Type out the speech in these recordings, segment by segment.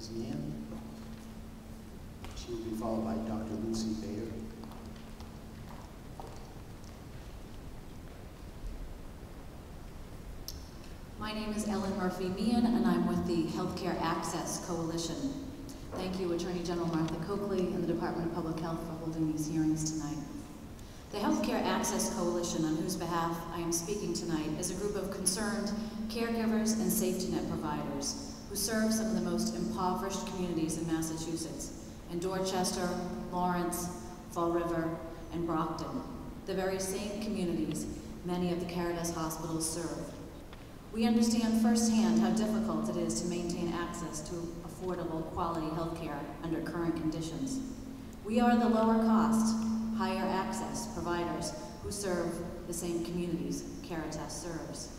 Ms. Mann. She will be followed by Dr. Lucy Bader. My name is Ellen Murphy-Meehan, and I'm with the Healthcare Access Coalition. Thank you, Attorney General Martha Coakley and the Department of Public Health for holding these hearings tonight. The Healthcare Access Coalition, on whose behalf I am speaking tonight, is a group of concerned caregivers and safety net providers who serve some of the most impoverished communities in Massachusetts, in Dorchester, Lawrence, Fall River, and Brockton, the very same communities many of the Caritas hospitals serve. We understand firsthand how difficult it is to maintain access to affordable, quality health care under current conditions. We are the lower cost, higher access providers who serve the same communities Caritas serves.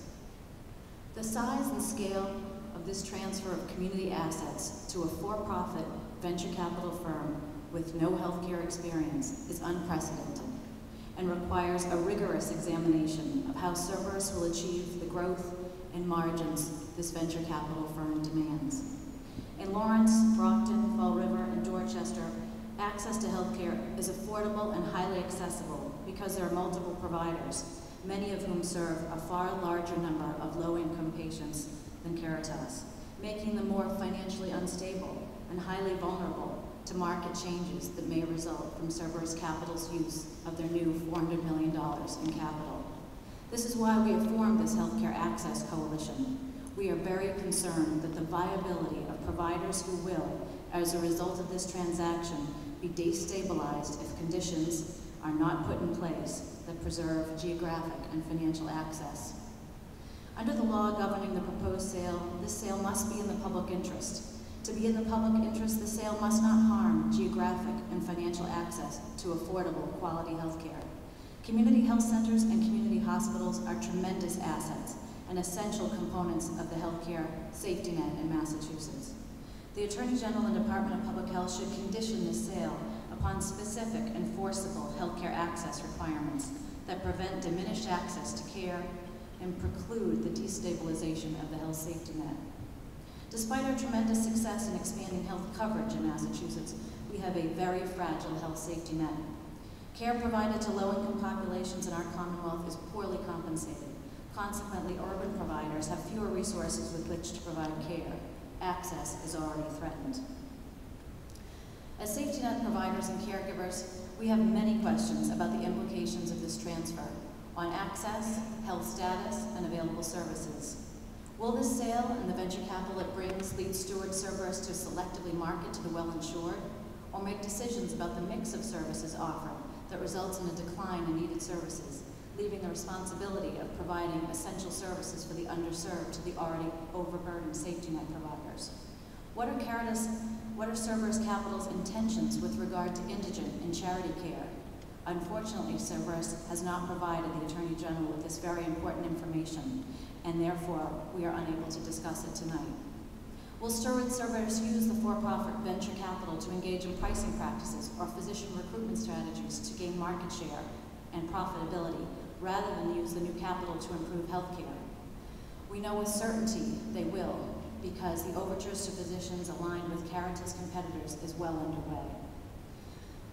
The size and scale of this transfer of community assets to a for-profit venture capital firm with no healthcare experience is unprecedented and requires a rigorous examination of how Cerberus will achieve the growth and margins this venture capital firm demands. In Lawrence, Brockton, Fall River, and Dorchester, access to healthcare is affordable and highly accessible because there are multiple providers, many of whom serve a far larger number of low-income patients than Caritas, making them more financially unstable and highly vulnerable to market changes that may result from Cerberus Capital's use of their new $400 million in capital. This is why we have formed this Healthcare Access Coalition. We are very concerned that the viability of providers who will, as a result of this transaction, be destabilized if conditions are not put in place that preserve geographic and financial access. Under the law governing the proposed sale, this sale must be in the public interest. To be in the public interest, the sale must not harm geographic and financial access to affordable, quality health care. Community health centers and community hospitals are tremendous assets and essential components of the healthcare safety net in Massachusetts. The Attorney General and Department of Public Health should condition this sale upon specific enforceable healthcare access requirements that prevent diminished access to care and preclude the destabilization of the health safety net. Despite our tremendous success in expanding health coverage in Massachusetts, we have a very fragile health safety net. Care provided to low-income populations in our Commonwealth is poorly compensated. Consequently, urban providers have fewer resources with which to provide care. Access is already threatened. As safety net providers and caregivers, we have many questions about the implications of this transfer on access, health status, and available services. Will this sale and the venture capital it brings lead Stewart Cerberus to selectively market to the well-insured, or make decisions about the mix of services offered that results in a decline in needed services, leaving the responsibility of providing essential services for the underserved to the already overburdened safety net providers? What are Cerberus Capital's intentions with regard to indigent and charity care? Unfortunately, Cerberus has not provided the Attorney General with this very important information, and therefore we are unable to discuss it tonight. Will Stewart Cerberus use the for-profit venture capital to engage in pricing practices or physician recruitment strategies to gain market share and profitability, rather than use the new capital to improve health care? We know with certainty they will, because the overtures to physicians aligned with Caritas competitors is well underway.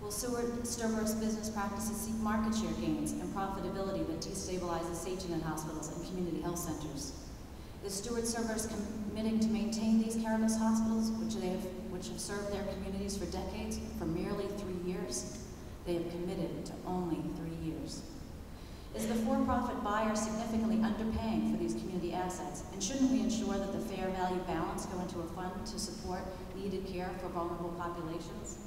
Will Stewart Cerberus business practices seek market share gains and profitability that destabilizes safety net hospitals and community health centers? Is Stewart Cerberus committing to maintain these Caritas hospitals, which have served their communities for decades, for merely 3 years? They have committed to only 3 years. Is the for-profit buyer significantly underpaying for these community assets? And shouldn't we ensure that the fair value balance go into a fund to support needed care for vulnerable populations?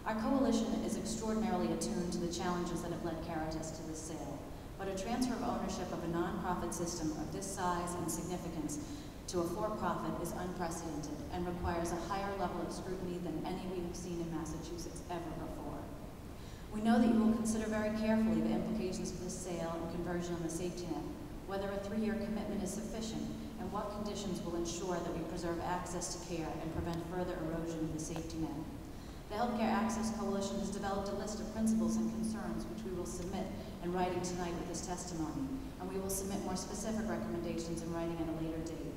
Our coalition is extraordinarily attuned to the challenges that have led Caritas to this sale, but a transfer of ownership of a nonprofit system of this size and significance to a for-profit is unprecedented and requires a higher level of scrutiny than any we have seen in Massachusetts ever before. We know that you will consider very carefully the implications of this sale and conversion on the safety net, whether a 3-year commitment is sufficient, and what conditions will ensure that we preserve access to care and prevent further erosion of the safety net. The Healthcare Access Coalition has developed a list of principles and concerns which we will submit in writing tonight with this testimony, and we will submit more specific recommendations in writing at a later date.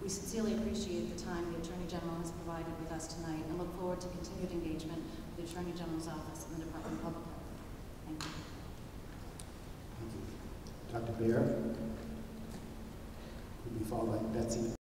We sincerely appreciate the time the Attorney General has provided with us tonight and look forward to continued engagement with the Attorney General's office and the Department of Public Health. Thank you. Thank you. Dr. Bear will be followed by Betsy.